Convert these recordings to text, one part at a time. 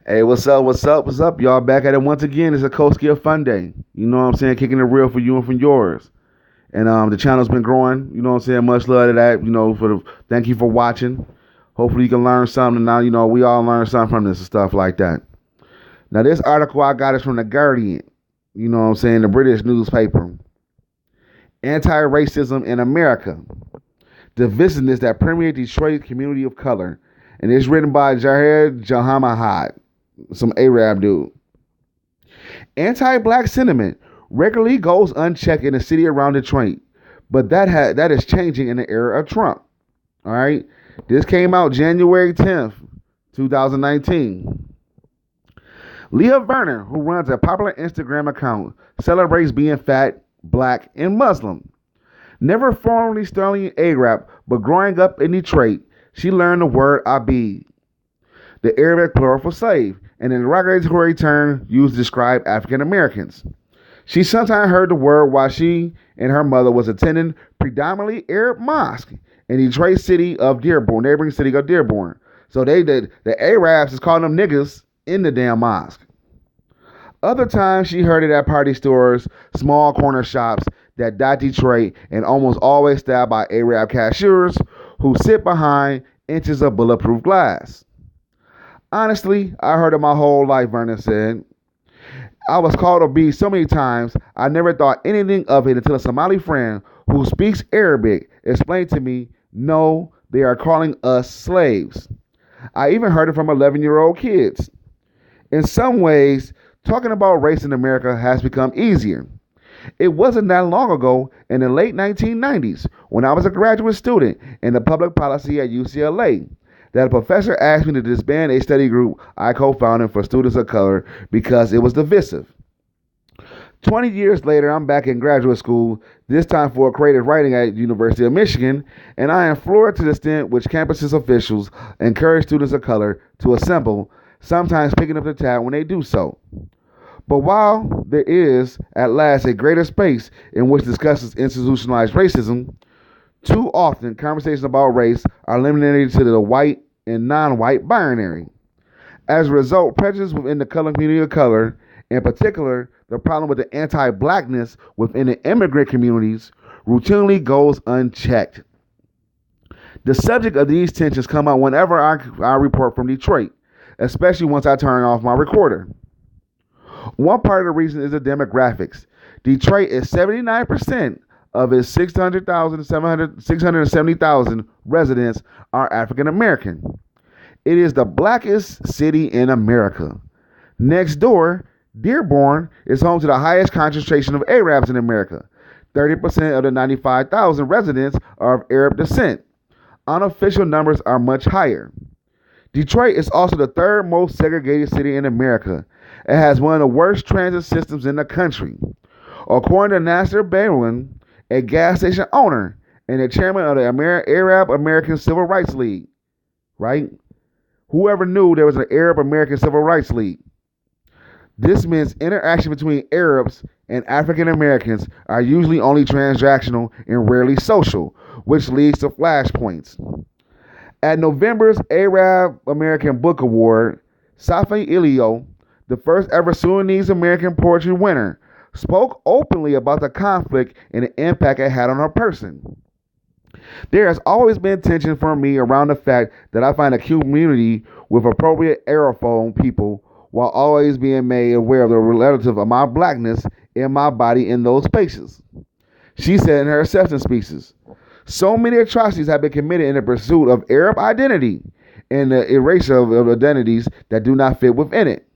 Hey, what's up? What's up? What's up? Y'all back at it once again. It's a Koski of Fun Day. You know what I'm saying? Kicking it real for you and for yours. And the channel's been growing. You know what I'm saying? Much love to that. Thank you for watching. Hopefully you can learn something. Now, we all learn something from this and stuff like that. Now, this article I got is from The Guardian. You know what I'm saying? The British newspaper. Anti-racism in America. Divisiveness that permeates Detroit community of color. And it's written by Zahir Janmohamed, some Arab dude. Anti-black sentiment regularly goes unchecked in the city around Detroit, but that is changing in the era of Trump. All right, this came out January 10th, 2019. Leah Verner, who runs a popular Instagram account, celebrates being fat, black, and Muslim. Never formally studying Arab, but growing up in Detroit, she learned the word Abid, the Arabic plural for slave, and an derogatory term used to describe African Americans. She sometimes heard the word while she and her mother was attending predominantly Arab mosque in Detroit city of Dearborn, neighboring city of Dearborn. So the Arabs is calling them niggas in the damn mosque. Other times she heard it at party stores, small corner shops that dot Detroit, and almost always staffed by Arab cashiers who sit behind inches of bulletproof glass. Honestly, I heard it my whole life, Vernon said. I was called a beast so many times, I never thought anything of it until a Somali friend who speaks Arabic explained to me, no, they are calling us slaves. I even heard it from 11-year-old kids. In some ways, talking about race in America has become easier. It wasn't that long ago, in the late 1990s, when I was a graduate student in the public policy at UCLA, that a professor asked me to disband a study group I co-founded for students of color because it was divisive. 20 years later, I'm back in graduate school, this time for creative writing at University of Michigan, and I am floored to the extent which campus officials encourage students of color to assemble, sometimes picking up the tab when they do so. But while there is, at last, a greater space in which discusses institutionalized racism, too often conversations about race are limited to the white and non-white binary. As a result, prejudice within the color community of color, in particular, the problem with the anti-blackness within the immigrant communities, routinely goes unchecked. The subject of these tensions come out whenever I report from Detroit, especially once I turn off my recorder. One part of the reason is the demographics. Detroit is 79% of its 670,000 residents are African American. It is the blackest city in America. Next door, Dearborn is home to the highest concentration of Arabs in America. 30% of the 95,000 residents are of Arab descent. Unofficial numbers are much higher. Detroit is also the third most segregated city in America. It has one of the worst transit systems in the country. According to Nasser Bailin, a gas station owner and the chairman of the Arab American Civil Rights League, right? Whoever knew there was an Arab American Civil Rights League? This means interaction between Arabs and African Americans are usually only transactional and rarely social, which leads to flashpoints. At November's Arab American Book Award, Safi Ilio, the first ever Sudanese American poetry winner, spoke openly about the conflict and the impact it had on her person. There has always been tension for me around the fact that I find a community with appropriate Arabophone people while always being made aware of the relative of my blackness and my body in those spaces. She said in her acceptance speeches, so many atrocities have been committed in the pursuit of Arab identity and the erasure of identities that do not fit within it.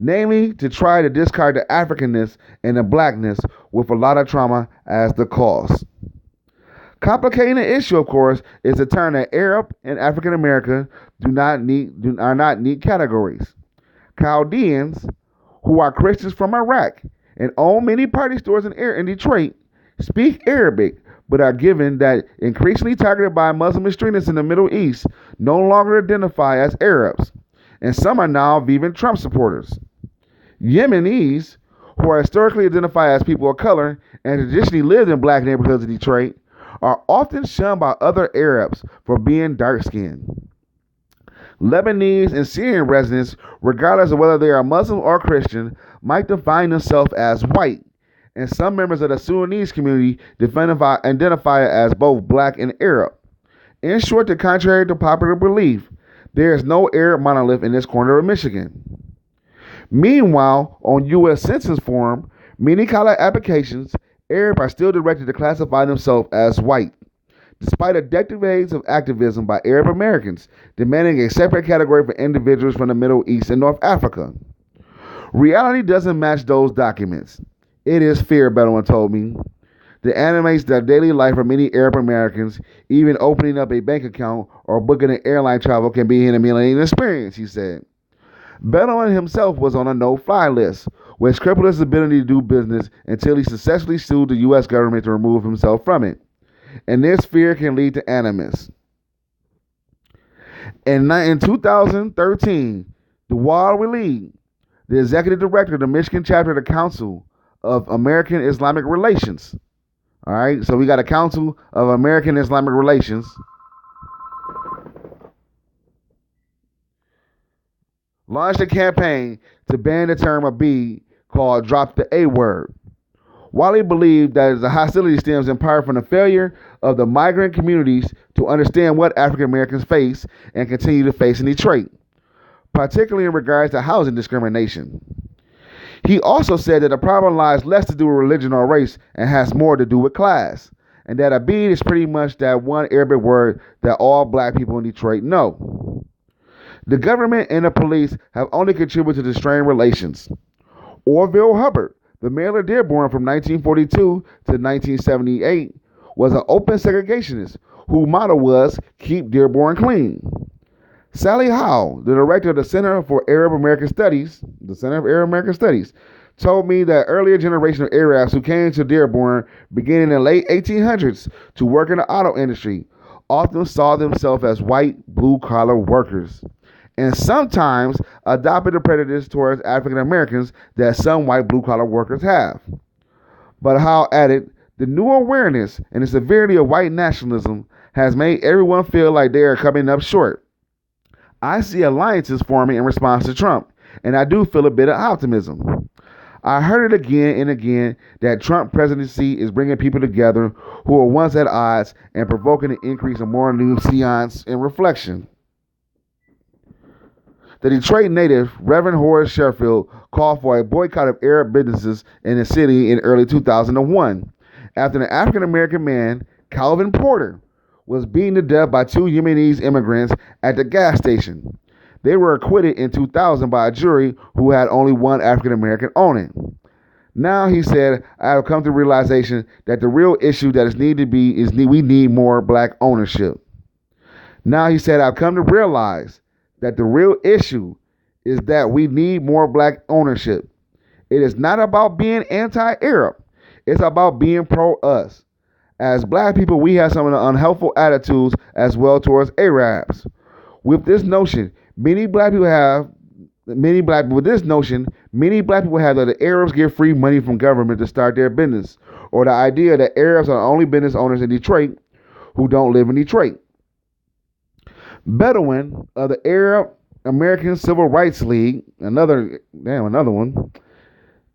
Namely, to try to discard the Africanness and the blackness with a lot of trauma as the cause. Complicating the issue, of course, is the term that Arab and African American are not neat categories. Chaldeans, who are Christians from Iraq and own many party stores in Detroit, speak Arabic, but are given that increasingly targeted by Muslim extremists in the Middle East no longer identify as Arabs, and some are now even Trump supporters. Yemenis, who are historically identified as people of color and traditionally lived in black neighborhoods of Detroit, are often shunned by other Arabs for being dark-skinned. Lebanese and Syrian residents, regardless of whether they are Muslim or Christian, might define themselves as white, and some members of the Sudanese community identify as both black and Arab. In short, the contrary to popular belief, there is no Arab monolith in this corner of Michigan. Meanwhile, on U.S. Census form, many college applications, Arab are still directed to classify themselves as white, despite a decades of activism by Arab Americans demanding a separate category for individuals from the Middle East and North Africa. Reality doesn't match those documents. It is fear, Bedouin told me, that animates the daily life of many Arab Americans. Even opening up a bank account or booking an airline travel can be an humiliating experience, he said. Bedouin himself was on a no-fly list, which crippled his ability to do business until he successfully sued the U.S. government to remove himself from it. And this fear can lead to animus. In 2013, Dawal Waleed, the executive director of the Michigan chapter of the Council of American-Islamic Relations. All right, so we got a Council of American-Islamic Relations. Launched a campaign to ban the term of B called Drop the A Word. Wiley believed that the hostility stems in part from the failure of the migrant communities to understand what African Americans face and continue to face in Detroit, particularly in regards to housing discrimination. He also said that the problem lies less to do with religion or race and has more to do with class, and that a bead is pretty much that one Arabic word that all black people in Detroit know. The government and the police have only contributed to strained relations. Orville Hubbard, the mayor of Dearborn from 1942 to 1978, was an open segregationist whose motto was, "Keep Dearborn clean." Sally Howell, the director of the Center for Arab American Studies, told me that earlier generation of Arabs who came to Dearborn beginning in the late 1800s to work in the auto industry often saw themselves as white, blue-collar workers, and sometimes adopted the prejudice towards African Americans that some white blue-collar workers have. But Howell added, the new awareness and the severity of white nationalism has made everyone feel like they are coming up short. I see alliances forming in response to Trump, and I do feel a bit of optimism. I heard it again and again that Trump presidency is bringing people together who were once at odds and provoking an increase in moral nuance and reflection. The Detroit native, Reverend Horace Sheffield, called for a boycott of Arab businesses in the city in early 2001 after an African-American man, Calvin Porter, was beaten to death by two Yemenis immigrants at the gas station. They were acquitted in 2000 by a jury who had only one African-American on it. Now, he said, I have come to the realization that the real issue that is needed is we need more black ownership. Now, he said, I've come to realize that the real issue is that we need more black ownership. It is not about being anti-Arab. It's about being pro-us. As black people, we have some of the unhelpful attitudes as well towards Arabs. With this notion, many black people have that the Arabs get free money from government to start their business, or the idea that Arabs are the only business owners in Detroit who don't live in Detroit. Bedouin of the Arab American Civil Rights League, another one,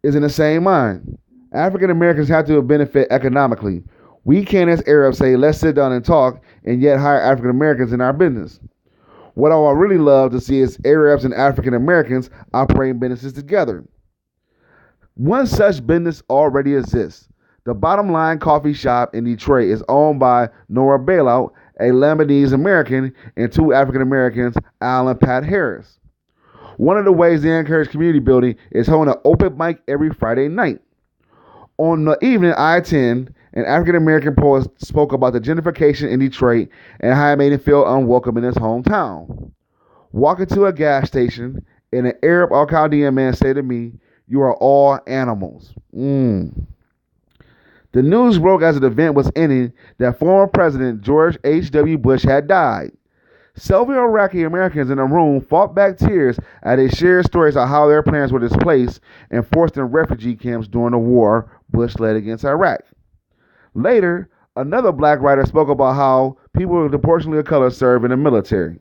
is in the same mind. African Americans have to benefit economically. We can't, as Arabs, say, let's sit down and talk, and yet hire African Americans in our business. What I would really love to see is Arabs and African Americans operating businesses together. One such business already exists. The Bottom Line Coffee Shop in Detroit is owned by Nora Bailout, a Lebanese American, and two African Americans, Al and Pat Harris. One of the ways they encourage community building is holding an open mic every Friday night. On the evening, I attend, an African American poet spoke about the gentrification in Detroit and how it made him feel unwelcome in his hometown. Walking to a gas station, and an Arab or Chaldean man said to me, "You are all animals." The news broke as the event was ending that former President George H.W. Bush had died. Several Iraqi Americans in the room fought back tears as they shared stories of how their parents were displaced and forced in refugee camps during the war Bush led against Iraq. Later, another black writer spoke about how people disproportionately of color serve in the military.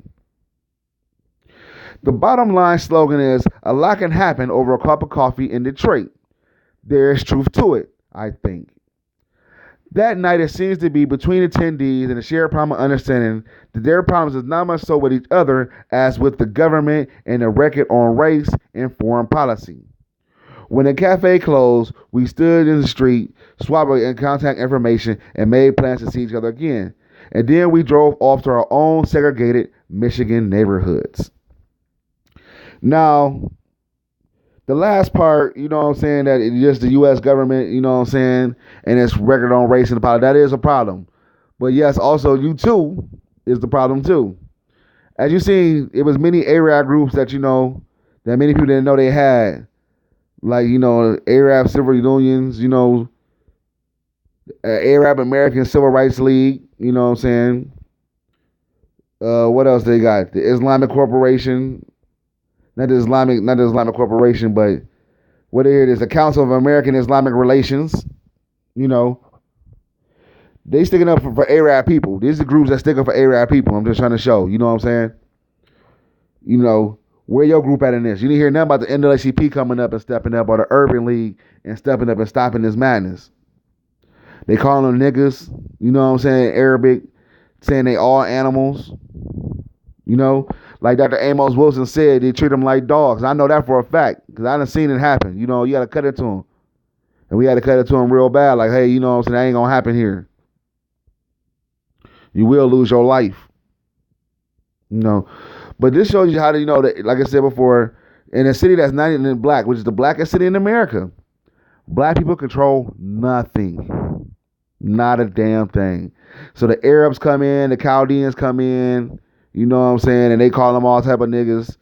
The bottom line slogan is, a lot can happen over a cup of coffee in Detroit. There's truth to it, I think. That night, it seems to be between attendees and a shared common understanding that their problems is not much so with each other as with the government and the record on race and foreign policy. When the cafe closed, we stood in the street, swapped contact information, and made plans to see each other again. And then we drove off to our own segregated Michigan neighborhoods. Now, the last part, you know what I'm saying, that it's just the U.S. government, you know what I'm saying, and its record on race and politics, that is a problem. But yes, also you too is the problem too. As you see, it was many Arab groups that, you know, that many people didn't know they had. Like, you know, Arab civil unions, you know, Arab American Civil Rights League, you know what I'm saying. What else they got? The Islamic Corporation. Not the Islamic Corporation, but what it is, the Council of American-Islamic Relations. You know, they sticking up for Arab people. These are groups that stick up for Arab people. I'm just trying to show. You know what I'm saying? You know, where your group at in this? You didn't hear nothing about the NAACP coming up and stepping up, or the Urban League and stepping up and stopping this madness. They calling them niggas. You know what I'm saying? Arabic, saying they all animals. You know, like Dr. Amos Wilson said, they treat them like dogs. I know that for a fact because I done seen it happen. You know, you got to cut it to them. And we had to cut it to them real bad. Like, hey, you know what I'm saying? That ain't going to happen here. You will lose your life. You know, but this shows you how to, you know, that, like I said before, in a city that's not even black, which is the blackest city in America, black people control nothing. Not a damn thing. So the Arabs come in, the Chaldeans come in, you know what I'm saying? And they call them all type of niggas.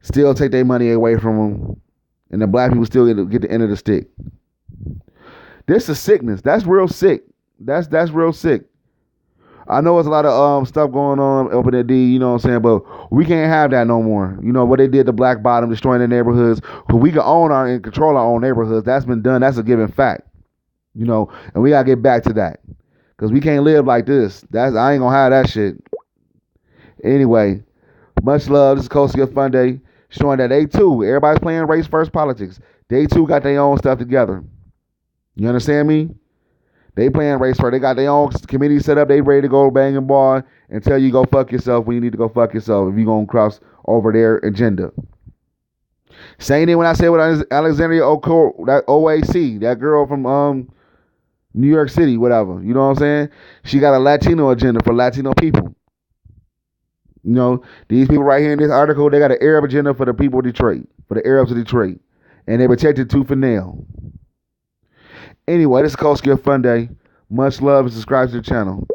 Still take their money away from them. And the black people still get the end of the stick. This is sickness. That's real sick. That's real sick. I know it's a lot of stuff going on up in the D, you know what I'm saying? But we can't have that no more. You know what they did to Black Bottom, destroying their neighborhoods. Because we can own and control our own neighborhoods. That's been done. That's a given fact. You know, and we got to get back to that. Because we can't live like this. I ain't going to have that shit. Anyway, much love. This is Kosia Fun Day, showing that they too, everybody's playing race first politics. They too got their own stuff together. You understand me? They playing race first. They got their own committee set up. They ready to go bang and ball and tell you go fuck yourself when you need to go fuck yourself if you going to cross over their agenda. Same thing when I said with Alexandria that OAC, that girl from New York City, whatever. You know what I'm saying? She got a Latino agenda for Latino people. You know, these people right here in this article, they got an Arab agenda for the people of Detroit, for the Arabs of Detroit. And they protected tooth and nail. Anyway, this is Koski Fun Day. Much love and subscribe to the channel.